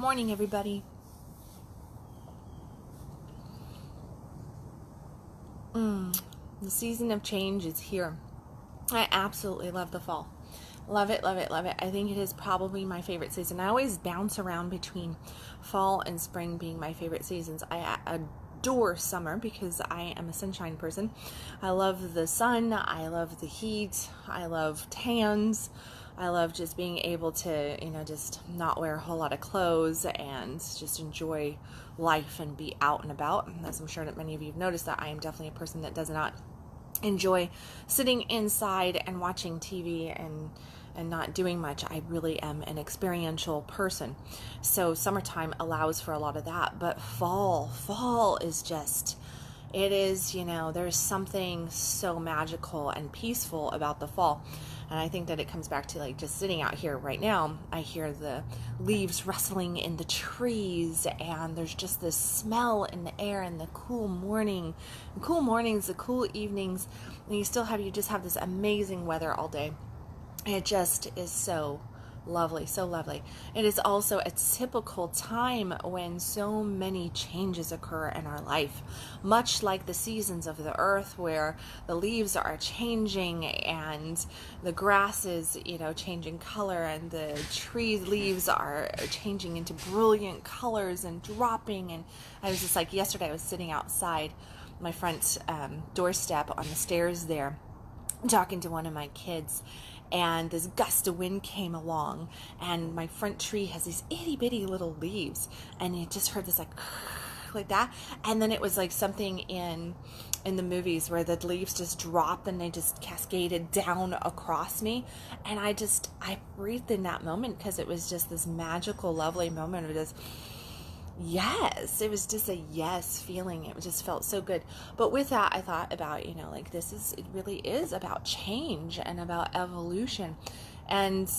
Morning, everybody. The season of change is here. I absolutely love the fall. Love it, love it, love it. I think it is probably my favorite season. I always bounce around between fall and spring being my favorite seasons. I adore summer because I am a sunshine person. I love the sun. I love the heat. I love tans. I love just being able to, just not wear a whole lot of clothes and just enjoy life and be out and about. And as I'm sure that many of you have noticed, that I am definitely a person that does not enjoy sitting inside and watching TV and not doing much. I really am an experiential person. So summertime allows for a lot of that, but fall is just, it is, there's something so magical and peaceful about the fall. And I think that it comes back to like just sitting out here right now. I hear the leaves rustling in the trees, and there's just this smell in the air, and the cool mornings, the cool evenings, and you just have this amazing weather all day. It just is so lovely, so lovely. It is also a typical time when so many changes occur in our life, much like the seasons of the earth, where the leaves are changing and the grass is, changing color, and the tree leaves are changing into brilliant colors and dropping. And I was just like, yesterday I was sitting outside my front doorstep on the stairs there, talking to one of my kids, and this gust of wind came along, and my front tree has these itty bitty little leaves, and you just heard this like that, and then it was like something in the movies where the leaves just dropped and they just cascaded down across me, and I breathed in that moment, because it was just this magical, lovely moment of just yes. It was just a yes feeling. It just felt so good. But with that, I thought about, it really is about change and about evolution. And,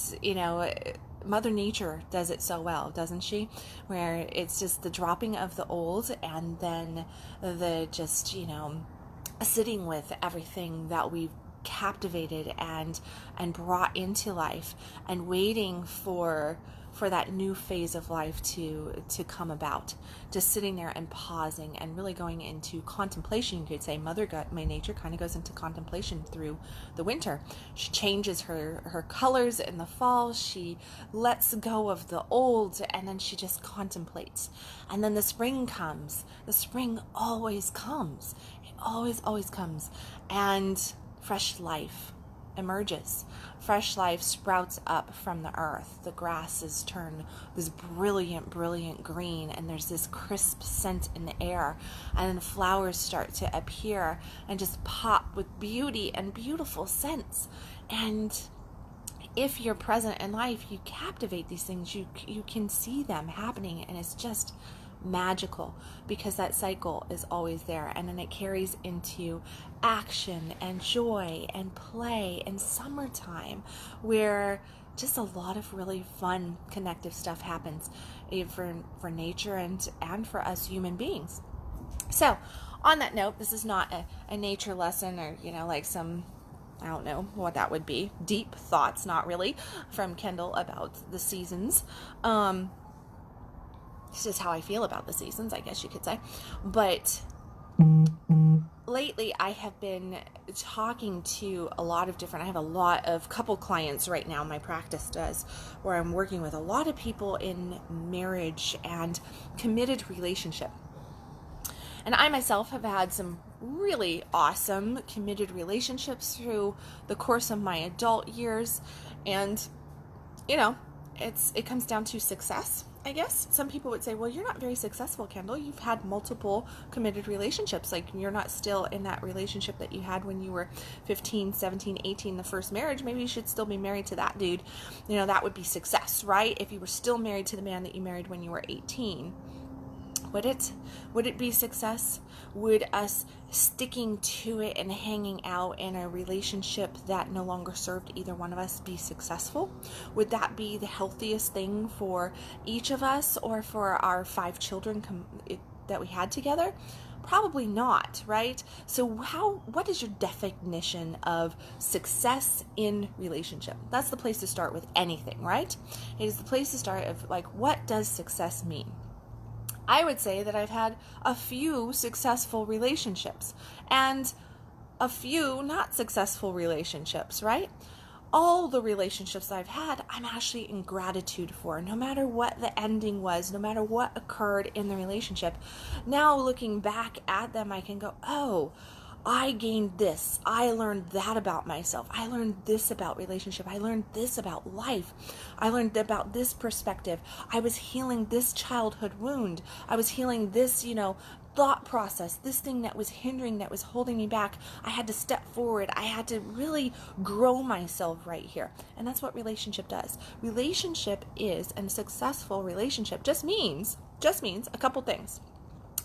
Mother Nature does it so well, doesn't she? Where it's just the dropping of the old, and then the just, sitting with everything that we've captivated and brought into life, and waiting for that new phase of life to come about. Just sitting there and pausing and really going into contemplation. You could say my nature kind of goes into contemplation through the winter. She changes her colors in the fall. She lets go of the old, and then she just contemplates. And then the spring comes. The spring always comes. It always comes. And fresh life emerges. Fresh life sprouts up from the earth. The grasses turn this brilliant green, and there's this crisp scent in the air, and then flowers start to appear and just pop with beauty and beautiful scents. And if you're present in life, you captivate these things. You can see them happening, and it's just magical, because that cycle is always there, and then it carries into action and joy and play and summertime, where just a lot of really fun connective stuff happens for nature and for us human beings. So on that note, this is not a nature lesson, or like some, I don't know what that would be, deep thoughts, not really, from Kendal about the seasons. It's just how I feel about the seasons, I guess you could say. But lately, I have been talking to I have a lot of couple clients right now, my practice does, where I'm working with a lot of people in marriage and committed relationship. And I myself have had some really awesome committed relationships through the course of my adult years. And, it comes down to success, I guess. Some people would say, well, you're not very successful, Kendal. You've had multiple committed relationships. Like, you're not still in that relationship that you had when you were 15, 17, 18, the first marriage. Maybe you should still be married to that dude. That would be success, right? If you were still married to the man that you married when you were 18. Would it be success? Would us sticking to it and hanging out in a relationship that no longer served either one of us be successful? Would that be the healthiest thing for each of us, or for our 5 children that we had together? Probably not, right? So what is your definition of success in relationship? That's the place to start with anything, right? It is the place to start of like, what does success mean? I would say that I've had a few successful relationships and a few not successful relationships, right? All the relationships I've had, I'm actually in gratitude for, no matter what the ending was, no matter what occurred in the relationship. Now looking back at them, I can go, oh, I gained this. I learned that about myself. I learned this about relationship. I learned this about life. I learned about this perspective. I was healing this childhood wound. I was healing this, thought process, this thing that was hindering, that was holding me back. I had to step forward. I had to really grow myself right here. And that's what relationship does. Relationship is, and successful relationship just means a couple things.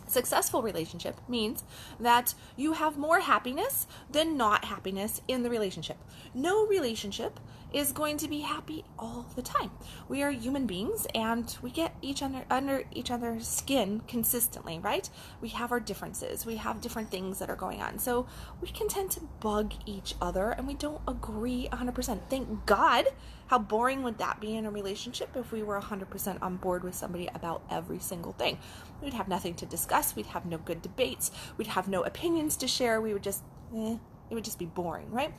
Successful relationship means that you have more happiness than not happiness in the relationship. No relationship is going to be happy all the time. We are human beings and we get under each other's skin consistently, right? We have our differences. We have different things that are going on. So we can tend to bug each other and we don't agree 100%. Thank God. How boring would that be in a relationship if we were 100% on board with somebody about every single thing? We'd have nothing to discuss. We'd have no good debates. We'd have no opinions to share. We would just, it would just be boring, right?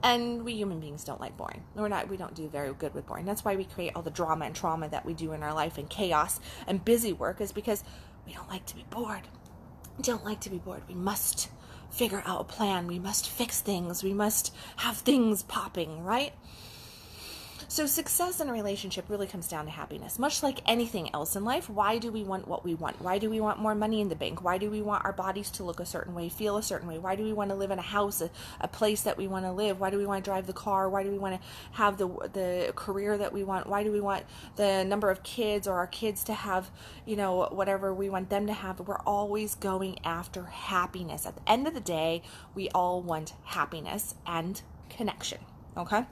And we human beings don't like boring. We don't do very good with boring. That's why we create all the drama and trauma that we do in our life, and chaos and busy work, is because we don't like to be bored. We don't like to be bored. We must figure out a plan. We must fix things. We must have things popping, right? So success in a relationship really comes down to happiness. Much like anything else in life, why do we want what we want? Why do we want more money in the bank? Why do we want our bodies to look a certain way, feel a certain way? Why do we want to live in a house, a place that we want to live? Why do we want to drive the car? Why do we want to have the career that we want? Why do we want the number of kids, or our kids to have, whatever we want them to have? We're always going after happiness. At the end of the day, we all want happiness and connection, okay?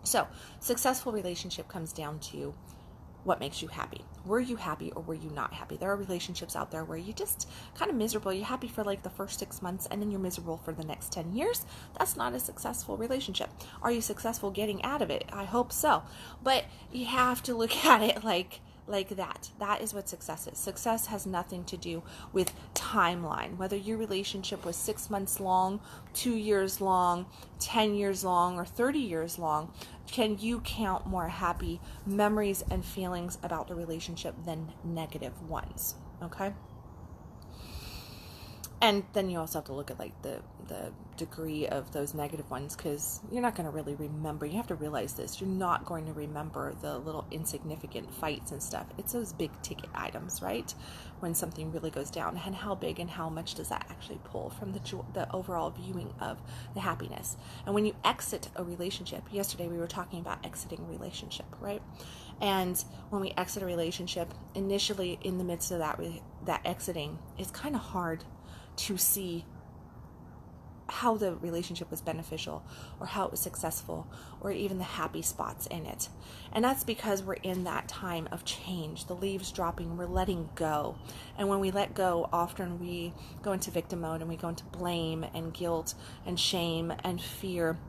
So, successful relationship comes down to what makes you happy. Were you happy or were you not happy? There are relationships out there where you just kind of miserable. You're happy for like the first 6 months and then you're miserable for the next 10 years. That's not a successful relationship. Are you successful getting out of it? I hope so. But you have to look at it like that. That is what success is. Success has nothing to do with timeline. Whether your relationship was 6 months long, 2 years long, 10 years long, or 30 years long, can you count more happy memories and feelings about the relationship than negative ones? Okay? And then you also have to look at like the degree of those negative ones, because you're not going to really remember. You have to realize this. You're not going to remember the little insignificant fights and stuff. It's those big ticket items, right? When something really goes down, and how big and how much does that actually pull from the overall viewing of the happiness. And when you exit a relationship, yesterday we were talking about exiting a relationship, right? And when we exit a relationship, initially in the midst of that exiting, it's kind of hard to see how the relationship was beneficial, or how it was successful, or even the happy spots in it. And that's because we're in that time of change. The leaves dropping, we're letting go. And when we let go, often we go into victim mode, and we go into blame and guilt and shame and fear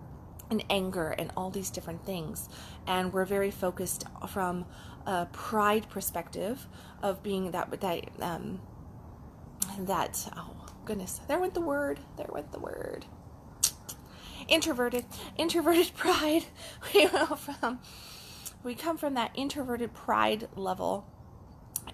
and anger and all these different things. And we're very focused from a pride perspective of being oh goodness, there went the word. Introverted pride. We come from that introverted pride level,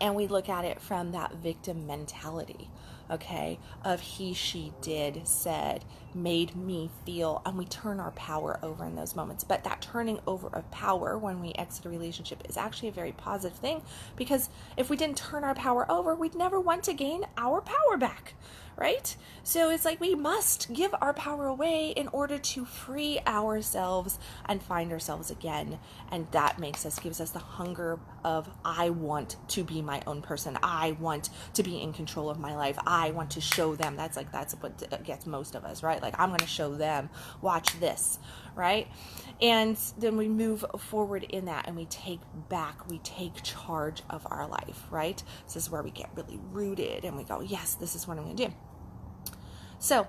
and we look at it from that victim mentality, okay, of he, she, did, said, made me feel, and we turn our power over in those moments. But that turning over of power when we exit a relationship is actually a very positive thing, because if we didn't turn our power over, we'd never want to gain our power back, right? So it's like we must give our power away in order to free ourselves and find ourselves again. And that gives us the hunger of, I want to be my own person. I want to be in control of my life. I want to show them. That's what gets most of us, right? Like, I'm going to show them, watch this, right? And then we move forward in that, and we take charge of our life, right? This is where we get really rooted, and we go, yes, this is what I'm going to do. So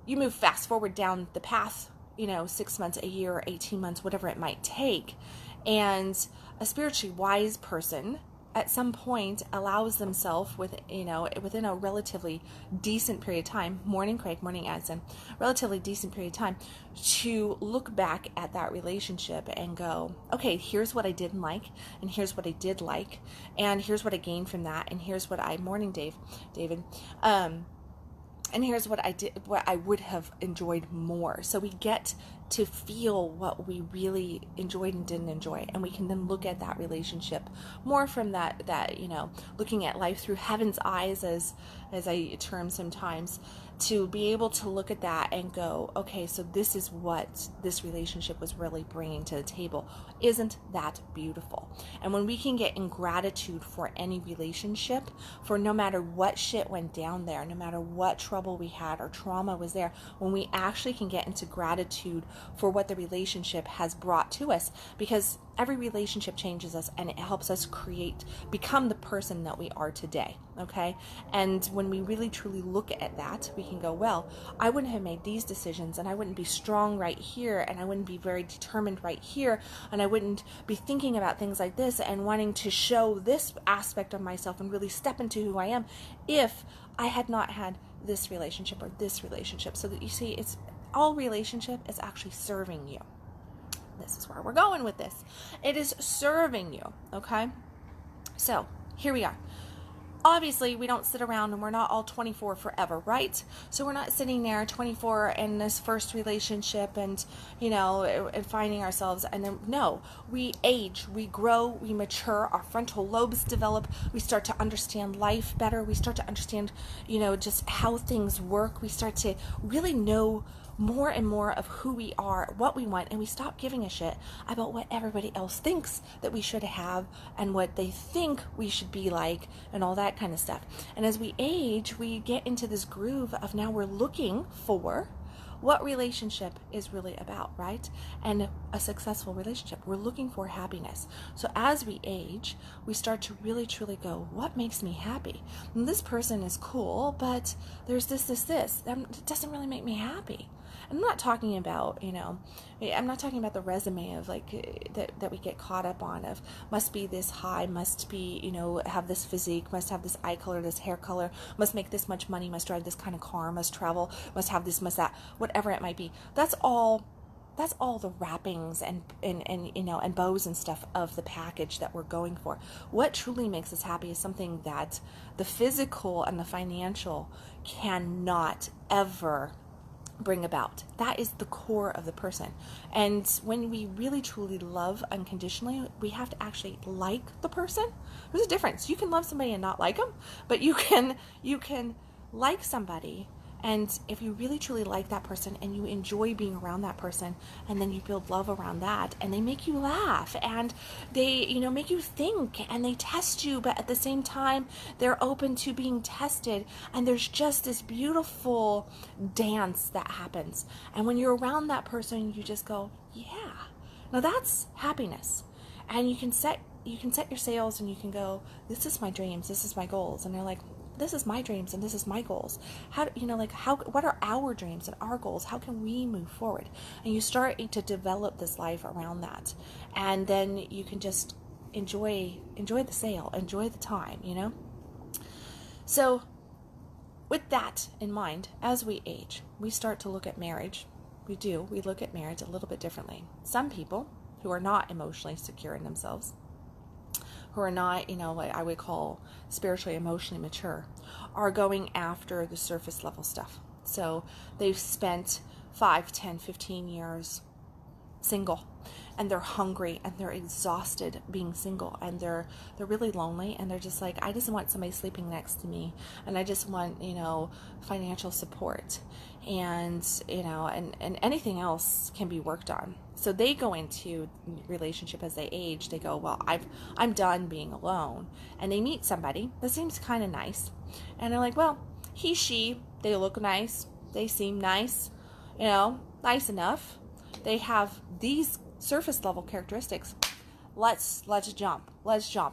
you move fast forward down the path, 6 months, a year, 18 months, whatever it might take. And a spiritually wise person at some point allows themselves within a relatively decent period of time, morning Craig, morning Addison, relatively decent period of time, to look back at that relationship and go, okay, here's what I didn't like, and here's what I did like, and here's what I gained from that, and here's what morning David, and here's what I would have enjoyed more. So we get to feel what we really enjoyed and didn't enjoy, and we can then look at that relationship more from that looking at life through heaven's eyes, as I term sometimes, to be able to look at that and go, okay, so this is what this relationship was really bringing to the table. Isn't that beautiful? And when we can get in gratitude for any relationship, for no matter what shit went down there, no matter what trouble we had or trauma was there, when we actually can get into gratitude for what the relationship has brought to us, because every relationship changes us and it helps us become the person that we are today, okay? And when we really truly look at that, we can go, well, I wouldn't have made these decisions, and I wouldn't be strong right here, and I wouldn't be very determined right here, and I wouldn't be thinking about things like this and wanting to show this aspect of myself and really step into who I am if I had not had this relationship or this relationship. So that you see, it's all relationship is actually serving you. This is where we're going with this. It is serving you, okay? So here we are. Obviously, we don't sit around and we're not all 24 forever, right? So we're not sitting there 24 in this first relationship and, and finding ourselves. And then, no, we age, we grow, we mature, our frontal lobes develop. We start to understand life better. We start to understand, just how things work. We start to really know more and more of who we are, what we want, and we stop giving a shit about what everybody else thinks that we should have and what they think we should be like and all that kind of stuff. And as we age, we get into this groove of now we're looking for what relationship is really about, right? And a successful relationship. We're looking for happiness. So as we age, we start to really truly go, what makes me happy? And this person is cool, but there's this. It doesn't really make me happy. I'm not talking about, I'm not talking about the resume of that we get caught up on of must be this high, must be, have this physique, must have this eye color, this hair color, must make this much money, must drive this kind of car, must travel, must have this, must that, whatever it might be. That's all the wrappings and bows and stuff of the package that we're going for. What truly makes us happy is something that the physical and the financial cannot ever bring about. That is the core of the person. And when we really truly love unconditionally, we have to actually like the person. There's a difference. You can love somebody and not like them, but you can like somebody. And if you really truly like that person and you enjoy being around that person, and then you build love around that, and they make you laugh and they, make you think, and they test you, but at the same time, they're open to being tested. And there's just this beautiful dance that happens. And when you're around that person, you just go, yeah, now that's happiness. And you can set your sails and you can go, this is my dreams, this is my goals. And they're like, this is my dreams and this is my goals. What are our dreams and our goals? How can we move forward? And you start to develop this life around that. And then you can just enjoy the sail, enjoy the time, So with that in mind, as we age, we start to look at marriage. We look at marriage a little bit differently. Some people who are not emotionally secure in themselves, who are not, what I would call spiritually, emotionally mature, are going after the surface level stuff. So they've spent 5, 10, 15 years single, and they're hungry and they're exhausted being single, and they're really lonely, and they're just like, I just want somebody sleeping next to me, and I just want, financial support, and and anything else can be worked on. So they go into relationship as they age. They go, well, I'm done being alone, and they meet somebody that seems kind of nice, and they're like, well, she, they look nice, they seem nice, nice enough. They have these surface level characteristics. Let's jump.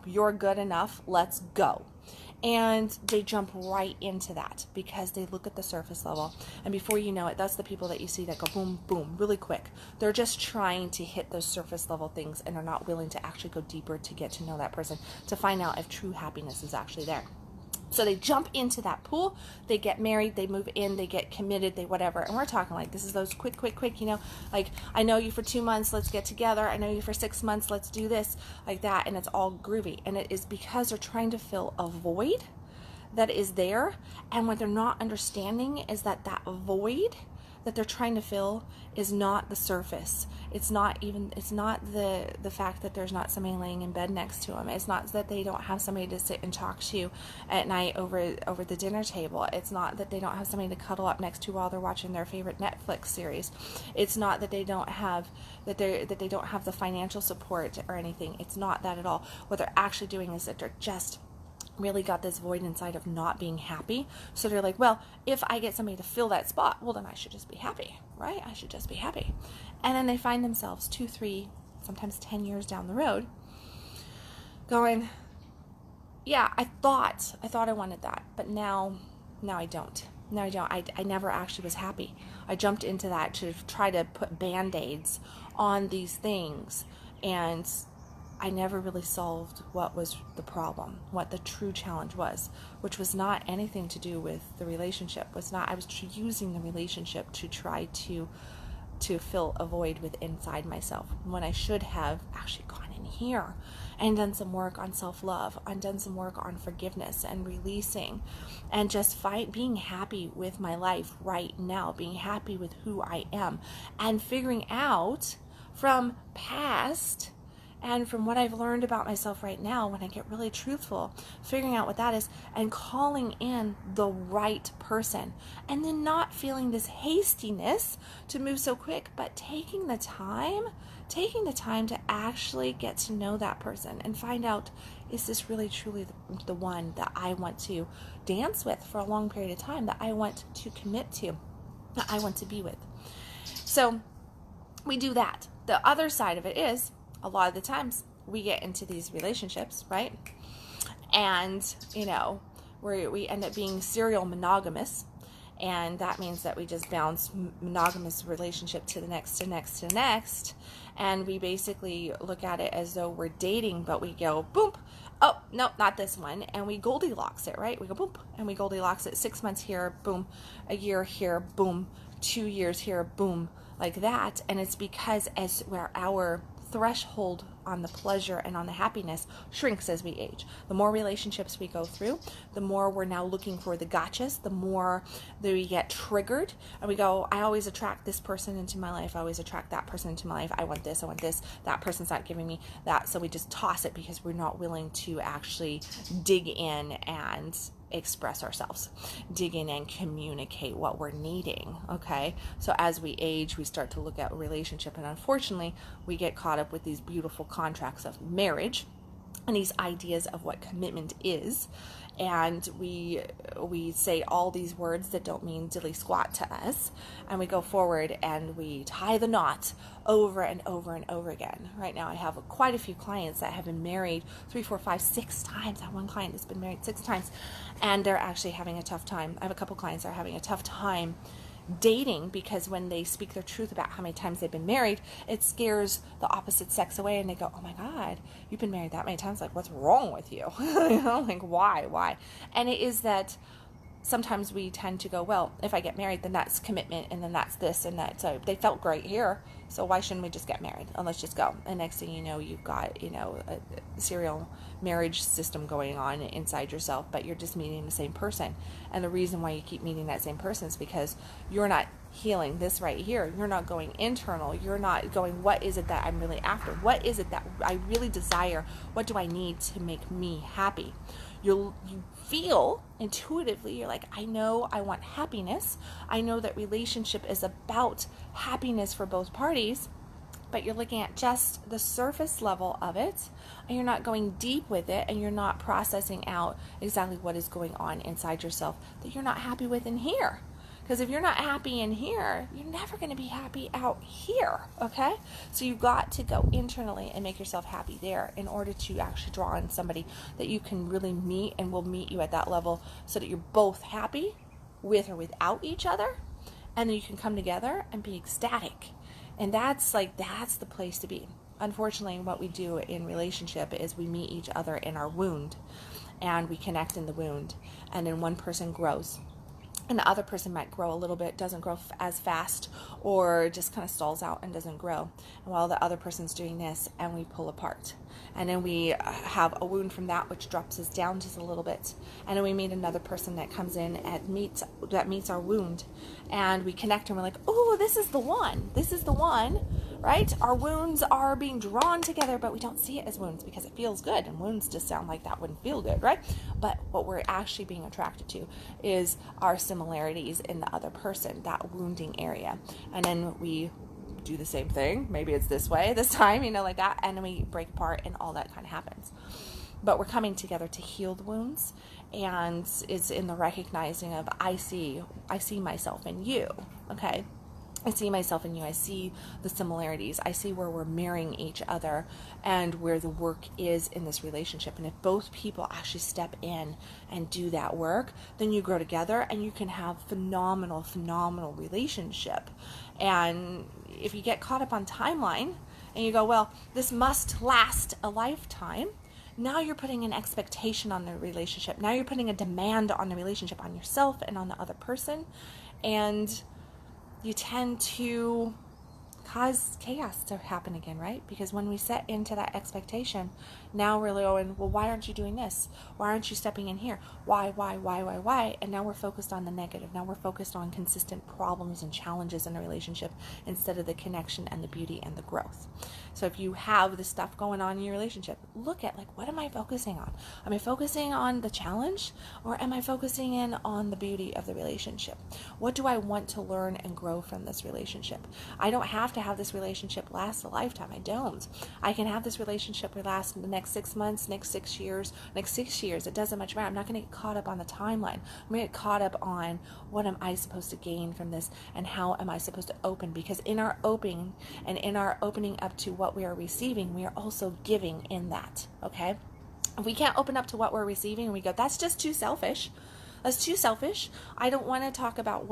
You're good enough. Let's go. And they jump right into that because they look at the surface level. And before you know it, that's the people that you see that go boom, boom, really quick. They're just trying to hit those surface level things and are not willing to actually go deeper to get to know that person, to find out if true happiness is actually there. So they jump into that pool, they get married, they move in, they get committed, they whatever. And we're talking like, this is those quick, like, I know you for 2 months, let's get together. I know you for 6 months, let's do this, like that. And it's all groovy. And it is because they're trying to fill a void that is there. And what they're not understanding is that that void that they're trying to fill is not the surface. It's not the fact that there's not somebody laying in bed next to them. It's not that they don't have somebody to sit and talk to at night over the dinner table. It's not that they don't have somebody to cuddle up next to while they're watching their favorite Netflix series. It's not that they don't have the financial support or anything. It's not that at all. What they're actually doing is that they're just really got this void inside of not being happy. So they're like, well, if I get somebody to fill that spot, well, then I should just be happy, right? I should just be happy. And then they find themselves 2, 3, sometimes 10 years down the road going, yeah, I thought I wanted that, but now I don't. No, I don't. I never actually was happy. I jumped into that to try to put band-aids on these things, and I never really solved what was the problem, what the true challenge was, which was not anything to do with the relationship. I was using the relationship to try to fill a void inside myself, when I should have actually gone in here and done some work on self-love, and done some work on forgiveness and releasing, and just being happy with my life right now, being happy with who I am, and figuring out from past and from what I've learned about myself right now, when I get really truthful, figuring out what that is and calling in the right person. And then not feeling this hastiness to move so quick, but taking the time to actually get to know that person and find out, is this really truly the one that I want to dance with for a long period of time, that I want to commit to, that I want to be with. So we do that. The other side of it is, a lot of the times we get into these relationships, right? And, we end up being serial monogamous. And that means that we just bounce monogamous relationship to the next, to next, to next. And we basically look at it as though we're dating, but we go, boom, oh, no, not this one. And we Goldilocks it, right? We go, boom, and we Goldilocks it. 6 months here, boom. A year here, boom. 2 years here, boom. Like that. And it's because where our threshold on the pleasure and on the happiness shrinks as we age. The more relationships we go through, the more we're now looking for the gotchas, the more that we get triggered, and we go, I always attract this person into my life, I always attract that person into my life, I want this, that person's not giving me that, so we just toss it because we're not willing to actually dig in and express ourselves, dig in and communicate what we're needing. Okay, so as we age, we start to look at a relationship, and unfortunately we get caught up with these beautiful contracts of marriage and these ideas of what commitment is, and we say all these words that don't mean dilly squat to us, and we go forward and we tie the knot over and over and over again. Right now I have quite a few clients that have been married 3, 4, 5, 6 times. I have one client that's been married 6 times, and they're actually having a tough time. I have a couple clients that are having a tough time dating, because when they speak their truth about how many times they've been married, it scares the opposite sex away, and they go, oh my God, you've been married that many times, like what's wrong with you? Like why? And it is that sometimes we tend to go, well, if I get married, then that's commitment, and then that's this and that, so they felt great here, so why shouldn't we just get married, and let's just go. And next thing you know, you've got a serial marriage system going on inside yourself, but you're just meeting the same person. And the reason why you keep meeting that same person is because you're not healing this right here. You're not going internal. You're not going, what is it that I'm really after? What is it that I really desire? What do I need to make me happy? You feel intuitively, you're like, I know I want happiness. I know that relationship is about happiness for both parties, but you're looking at just the surface level of it, and you're not going deep with it, and you're not processing out exactly what is going on inside yourself that you're not happy with in here. Because if you're not happy in here, you're never going to be happy out here, okay? So you've got to go internally and make yourself happy there in order to actually draw in somebody that you can really meet and will meet you at that level so that you're both happy with or without each other, and then you can come together and be ecstatic. And that's the place to be. Unfortunately, what we do in relationship is we meet each other in our wound, and we connect in the wound, and then one person grows. And the other person might grow a little bit, doesn't grow as fast, or just kind of stalls out and doesn't grow. And while the other person's doing this, and we pull apart. And then we have a wound from that, which drops us down just a little bit. And then we meet another person that comes in and meets our wound. And we connect, and we're like, oh, this is the one. This is the one, right? Our wounds are being drawn together, but we don't see it as wounds because it feels good. And wounds just sound like that wouldn't feel good, right? But what we're actually being attracted to is our similarities in the other person, that wounding area. And then we do the same thing. Maybe it's this way this time, like that. And then we break apart and all that kind of happens. But we're coming together to heal the wounds. And it's in the recognizing of, I see myself in you. Okay. I see myself in you. I see the similarities. I see where we're mirroring each other and where the work is in this relationship. And if both people actually step in and do that work, then you grow together and you can have phenomenal relationship. And if you get caught up on timeline and you go, well, this must last a lifetime, now you're putting an expectation on the relationship. Now you're putting a demand on the relationship, on yourself and on the other person. And you tend to cause chaos to happen again, right? Because when we set into that expectation, now we're going, well, why aren't you doing this? Why aren't you stepping in here? Why? And now we're focused on the negative. Now we're focused on consistent problems and challenges in a relationship instead of the connection and the beauty and the growth. So if you have this stuff going on in your relationship, look at what am I focusing on? Am I focusing on the challenge, or am I focusing in on the beauty of the relationship? What do I want to learn and grow from this relationship? I don't have to have this relationship last a lifetime. I don't. I can have this relationship last the next 6 months, next 6 years, next 6 years. It doesn't much matter. I'm not going to get caught up on the timeline. I'm going to get caught up on what am I supposed to gain from this and how am I supposed to open? Because in our opening and in our opening up to what we are receiving, we are also giving in that. Okay? If we can't open up to what we're receiving and we go, that's just too selfish. That's too selfish. I don't want to talk about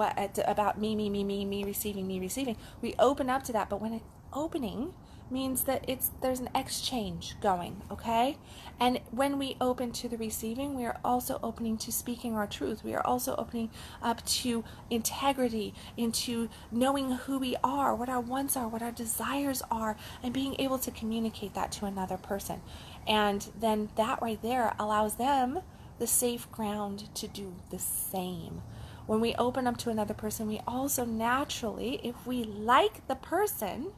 about me receiving. We open up to that, but when opening means that there's an exchange going, okay? And when we open to the receiving, we are also opening to speaking our truth. We are also opening up to integrity, into knowing who we are, what our wants are, what our desires are, and being able to communicate that to another person. And then that right there allows them the safe ground to do the same. When we open up to another person, we also naturally, if we like the person,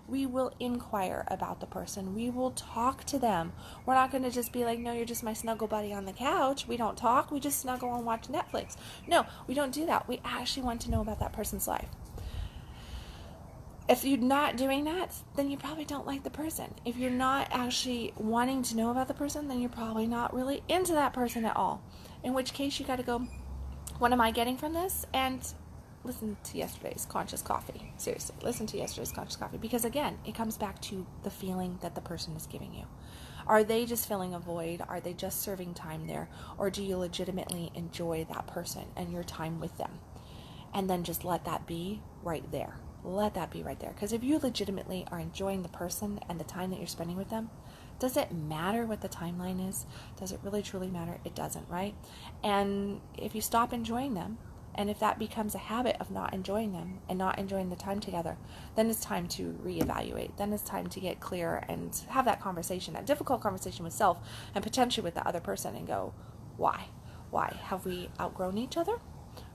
we will inquire about the person. We will talk to them. We're not going to just be like, no, you're just my snuggle buddy on the couch. We don't talk. We just snuggle and watch Netflix. No, we don't do that. We actually want to know about that person's life. If you're not doing that, then you probably don't like the person. If you're not actually wanting to know about the person, then you're probably not really into that person at all. In which case, you got to go, what am I getting from this? And listen to yesterday's conscious coffee. Seriously, listen to yesterday's conscious coffee. Because again, it comes back to the feeling that the person is giving you. Are they just filling a void? Are they just serving time there? Or do you legitimately enjoy that person and your time with them? And then just let that be right there. Let that be right there. Because if you legitimately are enjoying the person and the time that you're spending with them, does it matter what the timeline is? Does it really truly matter? It doesn't, right? And if you stop enjoying them, and if that becomes a habit of not enjoying them and not enjoying the time together, then it's time to reevaluate. Then it's time to get clear and have that conversation, that difficult conversation with self and potentially with the other person, and go, why? Why? Have we outgrown each other?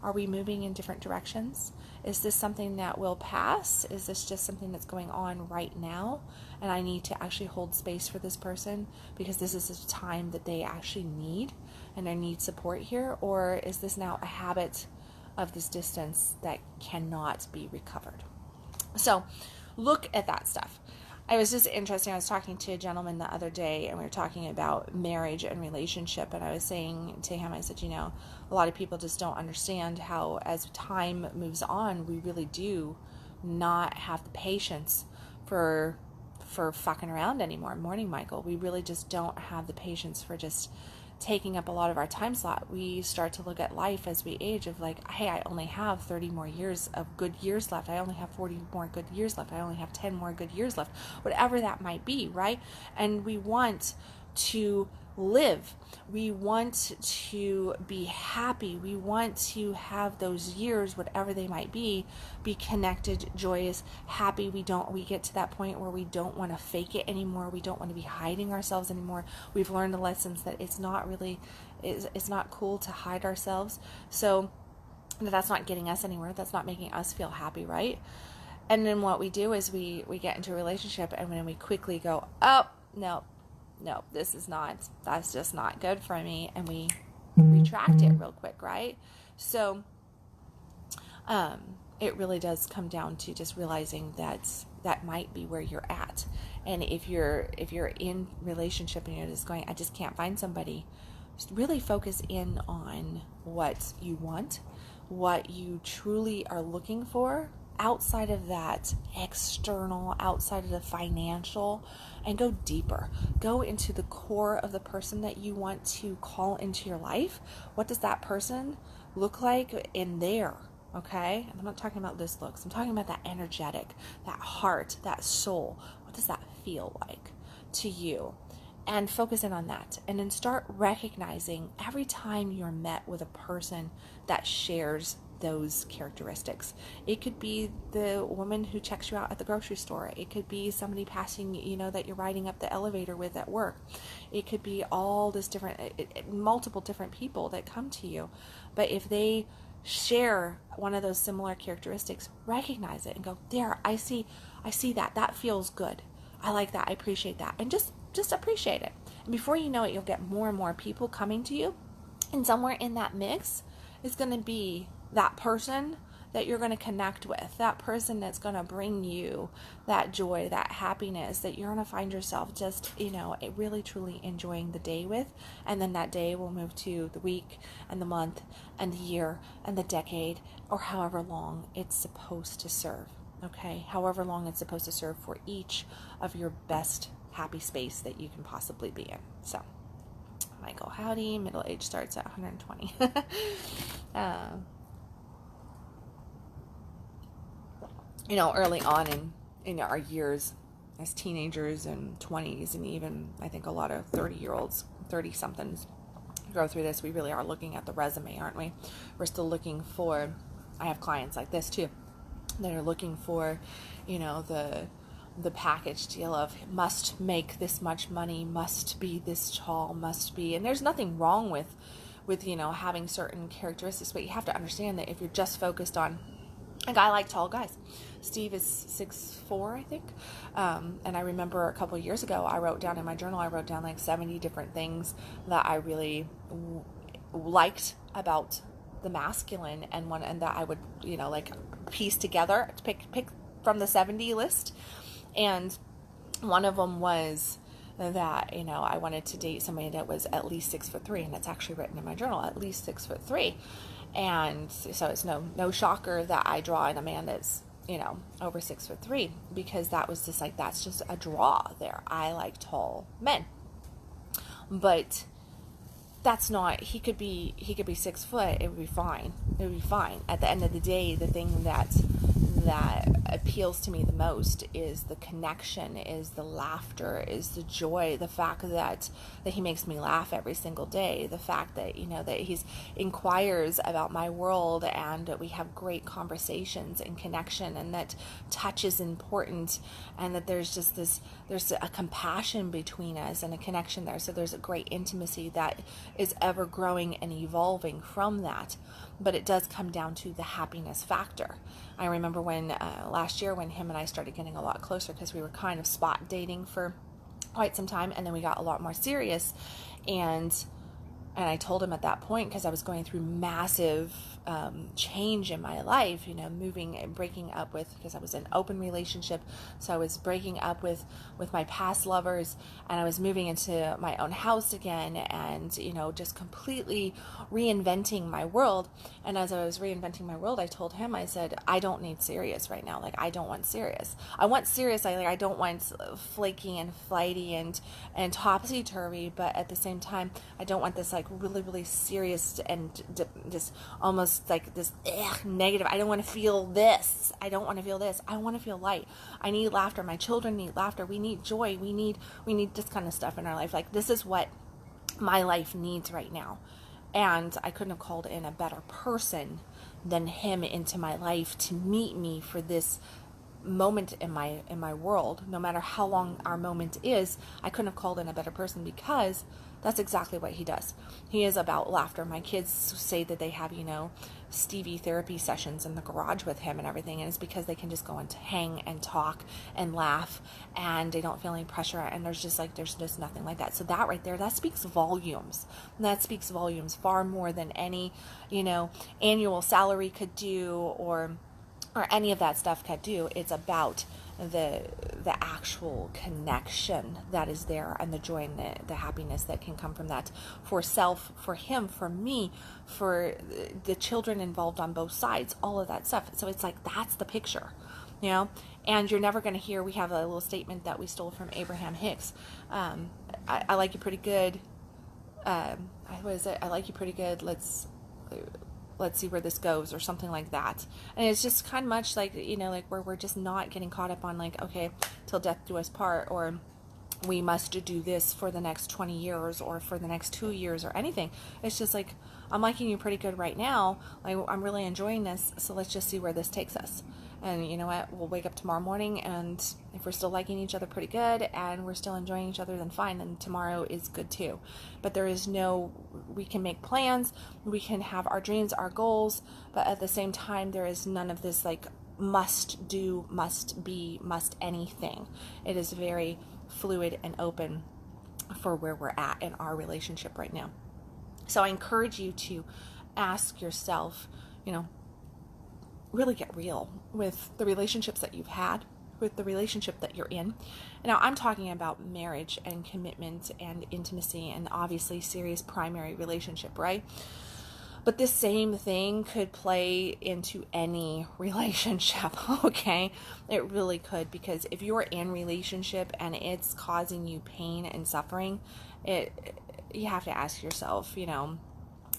Are we moving in different directions? Is this something that will pass? Is this just something that's going on right now? And I need to actually hold space for this person because this is a time that they actually need and they need support here? Or is this now a habit of this distance that cannot be recovered? So look at that stuff. I was just interesting. I was talking to a gentleman the other day, and we were talking about marriage and relationship. And I was saying to him, I said, a lot of people just don't understand how, as time moves on, we really do not have the patience for fucking around anymore. Morning, Michael. We really just don't have the patience for just taking up a lot of our time slot. We start to look at life as we age of like, hey, I only have 30 more years of good years left. I only have 40 more good years left. I only have 10 more good years left. Whatever that might be, right? And we want to live. We want to be happy. We want to have those years, whatever they might be connected, joyous, happy. We get to that point where we don't want to fake it anymore. We don't want to be hiding ourselves anymore. We've learned the lessons that it's not cool to hide ourselves. So that's not getting us anywhere. That's not making us feel happy, right? And then what we do is we get into a relationship, and then we quickly go, oh, no, that's just not good for me. And we retract it real quick, right? So, it really does come down to just realizing that might be where you're at. And if you're in relationship and you're just going, I just can't find somebody, just really focus in on what you want, what you truly are looking for, outside of that external, outside of the financial, and go deeper. Go into the core of the person that you want to call into your life. What does that person look like in there? Okay? And I'm not talking about this looks. I'm talking about that energetic, that heart, that soul. What does that feel like to you? And focus in on that. And then start recognizing every time you're met with a person that shares those characteristics. It could be the woman who checks you out at the grocery store. It could be somebody passing, that you're riding up the elevator with at work. It could be all this different, multiple different people that come to you. But if they share one of those similar characteristics, recognize it and go, there, I see that feels good. I like that. I appreciate that. And just appreciate it. And before you know it, you'll get more and more people coming to you. And somewhere in that mix is going to be that person that you're going to connect with, that person that's going to bring you that joy, that happiness, that you're going to find yourself just, really truly enjoying the day with. And then that day will move to the week and the month and the year and the decade, or however long it's supposed to serve. Okay? However long it's supposed to serve for each of your best happy space that you can possibly be in. So, Michael, howdy. Middle age starts at 120. Early on in our years as teenagers and 20s, and even I think a lot of 30-year-olds, 30-somethings go through this, we really are looking at the resume, aren't we? We're still looking for, I have clients like this too, that are looking for, the package deal of must make this much money, must be this tall, must be, and there's nothing wrong with having certain characteristics, but you have to understand that if you're just focused on, like, I like tall guys. Steve is 6'4", I think. And I remember a couple of years ago, I wrote down in my journal, like 70 different things that I really liked about the masculine, and that I would, piece together to pick from the 70 list. And one of them was that, I wanted to date somebody that was at least 6'3", and it's actually written in my journal, at least 6'3". And so it's no shocker that I draw in a man that's, over 6'3", because that was just like, that's just a draw there. I like tall men, but that's not, he could be 6 foot. It would be fine. At the end of the day, the thing that appeals to me the most is the connection, is the laughter, is the joy, the fact that he makes me laugh every single day, the fact that that he's inquires about my world, and that we have great conversations and connection, and that touch is important, and that there's a compassion between us and a connection there. So there's a great intimacy that is ever growing and evolving from that. But it does come down to the happiness factor. I remember when last year when him and I started getting a lot closer, because we were kind of spot dating for quite some time, and then we got a lot more serious, and And I told him at that point, because I was going through massive change in my life, moving and breaking up with, because I was in an open relationship. So I was breaking up with my past lovers, and I was moving into my own house again, and, just completely reinventing my world. And as I was reinventing my world, I told him, I said, I don't need serious right now. Like, I don't want serious. I want serious. I don't want flaky and flighty and topsy-turvy, but at the same time, I don't want this like really, really serious and just almost like this negative. I don't want to feel this. I don't want to feel this. I want to feel light. I need laughter. My children need laughter. We need joy. We need this kind of stuff in our life. Like, this is what my life needs right now. And I couldn't have called in a better person than him into my life to meet me for this moment in my world. No matter how long our moment is, I couldn't have called in a better person, because that's exactly what he does. He is about laughter. My kids say that they have, Stevie therapy sessions in the garage with him and everything, and it's because they can just go and hang and talk and laugh, and they don't feel any pressure, and there's just nothing like that. So that right there, that speaks volumes. That speaks volumes far more than any, annual salary could do, or any of that stuff could do. It's about the actual connection that is there, and the joy and the happiness that can come from that, for self, for him, for me, for the children involved on both sides, all of that stuff. So it's like, that's the picture, and you're never going to hear, we have a little statement that we stole from Abraham Hicks. I like you pretty good. What is it? I like you pretty good. Let's see where this goes, or something like that. And it's just kind of much like, like where we're just not getting caught up on like, okay, till death do us part, or we must do this for the next 20 years or for the next 2 years or anything. It's just like, I'm liking you pretty good right now. Like, I'm really enjoying this. So let's just see where this takes us. And you know what? We'll wake up tomorrow morning, and if we're still liking each other pretty good and we're still enjoying each other, then fine. And tomorrow is good too. But there is we can make plans. We can have our dreams, our goals. But at the same time, there is none of this like must do, must be, must anything. It is very fluid and open for where we're at in our relationship right now. So I encourage you to ask yourself, really get real with the relationships that you've had, with the relationship that you're in. Now, I'm talking about marriage and commitment and intimacy, and obviously serious primary relationship, right? But this same thing could play into any relationship, okay? It really could, because if you're in relationship and it's causing you pain and suffering, you have to ask yourself,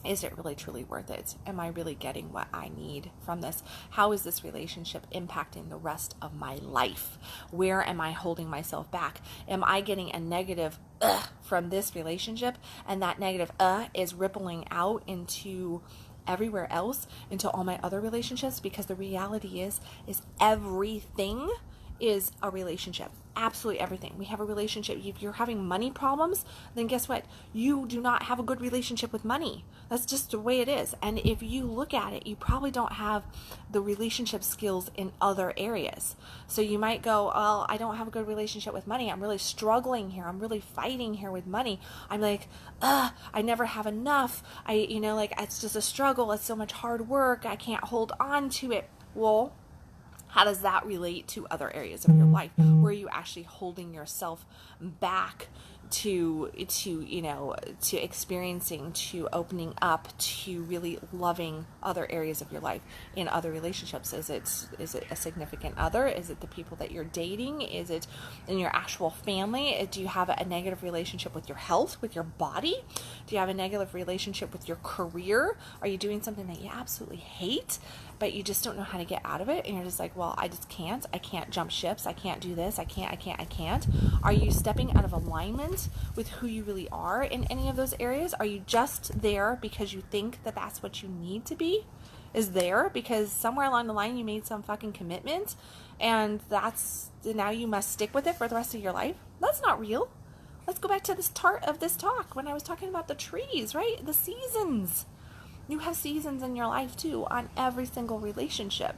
is it really truly worth it? Am I really getting what I need from this? How is this relationship impacting the rest of my life? Where am I holding myself back? Am I getting a negative from this relationship, and that negative is rippling out into everywhere else, into all my other relationships? Because the reality is everything is a relationship. Absolutely everything. We have a relationship. If you're having money problems, then guess what? You do not have a good relationship with money. That's just the way it is. And if you look at it, you probably don't have the relationship skills in other areas. So you might go, well, I don't have a good relationship with money. I'm really struggling here. I'm really fighting here with money. I'm like, I never have enough. It's just a struggle. It's so much hard work. I can't hold on to it. Well, how does that relate to other areas of your life? Where are you actually holding yourself back to experiencing, to opening up, to really loving other areas of your life in other relationships? Is it a significant other? Is it the people that you're dating? Is it in your actual family? Do you have a negative relationship with your health, with your body? Do you have a negative relationship with your career? Are you doing something that you absolutely hate, but you just don't know how to get out of it? And you're just like, well, I can't jump ships. I can't do this. I can't. Are you stepping out of alignment with who you really are in any of those areas? Are you just there because you think that that's what you need to be? Is there because somewhere along the line you made some fucking commitment, and now you must stick with it for the rest of your life? That's not real. Let's go back to this part of this talk when I was talking about the trees, right? The seasons. You have seasons in your life too, on every single relationship.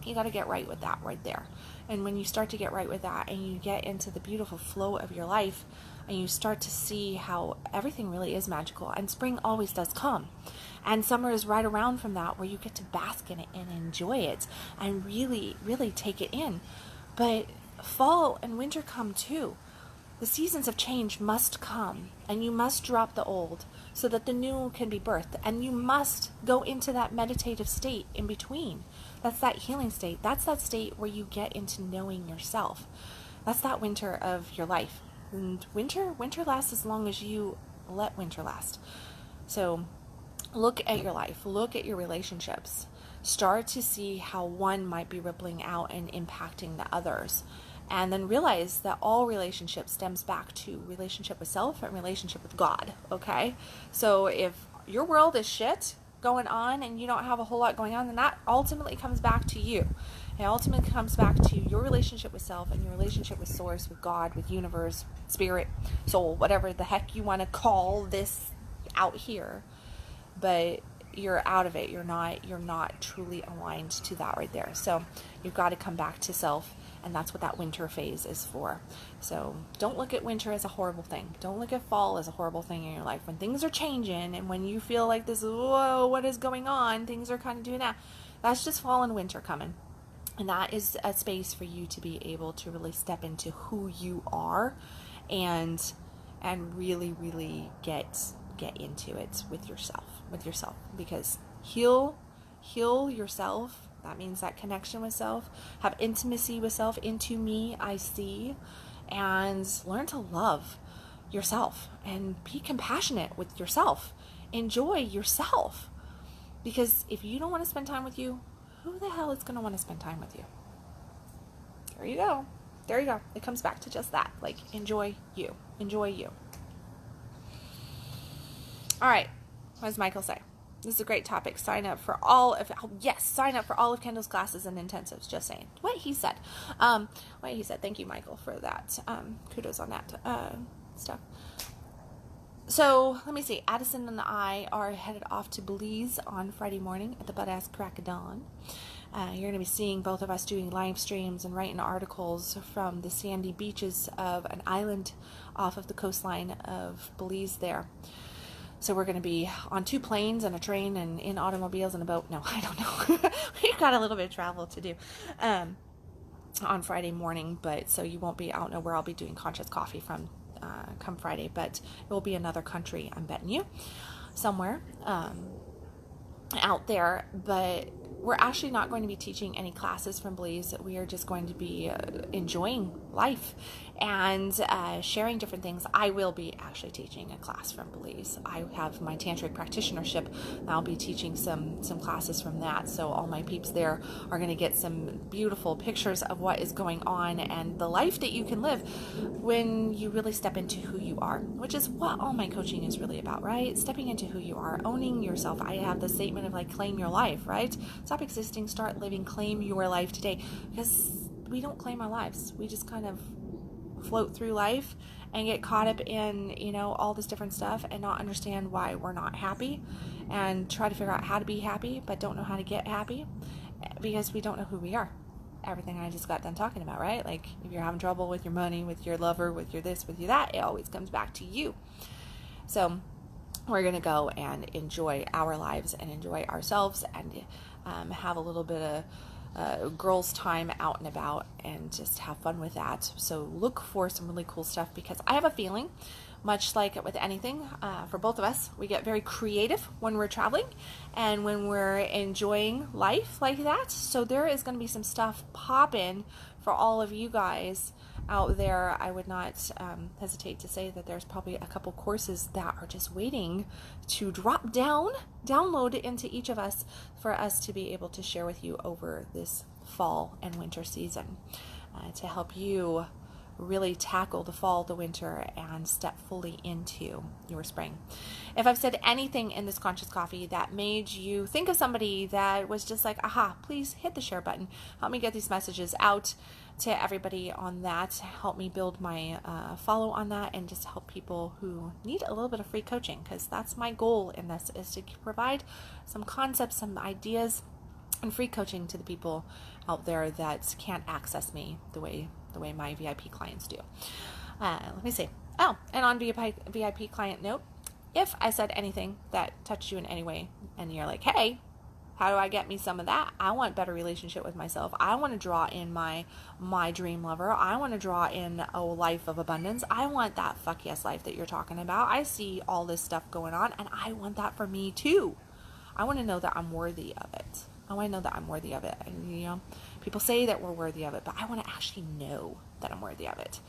You got to get right with that right there. And when you start to get right with that and you get into the beautiful flow of your life and you start to see how everything really is magical, and spring always does come. And summer is right around from that, where you get to bask in it and enjoy it and really, really take it in. But fall and winter come too. The seasons of change must come, and you must drop the old so that the new can be birthed. And you must go into that meditative state in between. That's that healing state. That's that state where you get into knowing yourself. That's that winter of your life. And winter lasts as long as you let winter last. So look at your life. Look at your relationships. Start to see how one might be rippling out and impacting the others. And then realize that all relationship stems back to relationship with self and relationship with God, okay? So if your world is shit going on and you don't have a whole lot going on, then that ultimately comes back to you. It ultimately comes back to your relationship with self and your relationship with source, with God, with universe, spirit, soul, whatever the heck you want to call this out here. But you're out of it. You're not truly aligned to that right there. So you've got to come back to self, and that's what that winter phase is for. So don't look at winter as a horrible thing. Don't look at fall as a horrible thing in your life. When things are changing and when you feel like this, whoa, what is going on? Things are kind of doing that. That's just fall and winter coming. And that is a space for you to be able to really step into who you are and really, really get into it with yourself, because heal yourself. That means that connection with self, have intimacy with self, into me I see, and learn to love yourself and be compassionate with yourself. Enjoy yourself, because if you don't want to spend time with you, who the hell is going to want to spend time with you? There you go. It comes back to just that. Like, enjoy you. All right, what does Michael say? This is a great topic. Sign up for all of Kendal's classes and intensives. Just saying what he said. Thank you, Michael, for that. Kudos on that stuff. So let me see. Addison and I are headed off to Belize on Friday morning at the butt-ass crack of dawn. You're going to be seeing both of us doing live streams and writing articles from the sandy beaches of an island off of the coastline of Belize there. So we're going to be on 2 planes and a train and in automobiles and a boat. No, I don't know. We've got a little bit of travel to do on Friday morning, but so you won't be, I don't know where I'll be doing Conscious Coffee from come Friday, but it will be another country, I'm betting you, somewhere out there. But we're actually not going to be teaching any classes from Belize. We are just going to be enjoying life and sharing different things. I will be actually teaching a class from Belize. I have my tantric practitionership, and I'll be teaching some classes from that. So all my peeps there are going to get some beautiful pictures of what is going on and the life that you can live when you really step into who you are, which is what all my coaching is really about, right? Stepping into who you are, owning yourself. I have the statement of like, claim your life, right? Stop existing, start living, claim your life today, because we don't claim our lives. We just kind of float through life and get caught up in, all this different stuff and not understand why we're not happy, and try to figure out how to be happy, but don't know how to get happy because we don't know who we are. Everything I just got done talking about, right? Like, if you're having trouble with your money, with your lover, with your this, with your that, it always comes back to you. So we're going to go and enjoy our lives and enjoy ourselves and have a little bit of girls' time out and about and just have fun with that. So look for some really cool stuff, because I have a feeling, much like with anything, for both of us, we get very creative when we're traveling and when we're enjoying life like that. So there is going to be some stuff popping for all of you guys out there. I would not hesitate to say that there's probably a couple courses that are just waiting to download into each of us for us to be able to share with you over this fall and winter season, to help you really tackle the fall, the winter, and step fully into your spring. If I've said anything in this Conscious Coffee that made you think of somebody that was just like, aha, please hit the share button. Help me get these messages out to everybody on that. Help me build my follow on that, and just help people who need a little bit of free coaching, because that's my goal in this, is to provide some concepts, some ideas, and free coaching to the people out there that can't access me the way my VIP clients do. Let me see. Oh, and on VIP client note, if I said anything that touched you in any way and you're like, hey, how do I get me some of that? I want better relationship with myself. I want to draw in my dream lover. I want to draw in a life of abundance. I want that fuck yes life that you're talking about. I see all this stuff going on and I want that for me too. I want to know that I'm worthy of it. I want to know that I'm worthy of it. And, you know, people say that we're worthy of it, but I want to actually know that I'm worthy of it.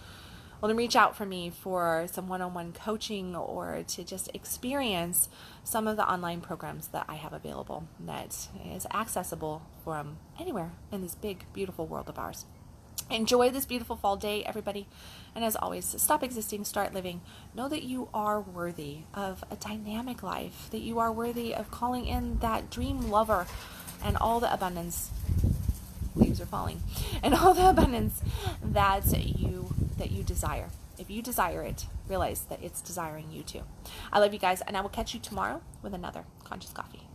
Well, then reach out for me for some one-on-one coaching or to just experience some of the online programs that I have available that is accessible from anywhere in this big, beautiful world of ours. Enjoy this beautiful fall day, everybody. And as always, stop existing, start living. Know that you are worthy of a dynamic life, that you are worthy of calling in that dream lover and all the abundance. Leaves are falling. And all the abundance that you desire. If you desire it, realize that it's desiring you too. I love you guys, and I will catch you tomorrow with another Conscious Coffee.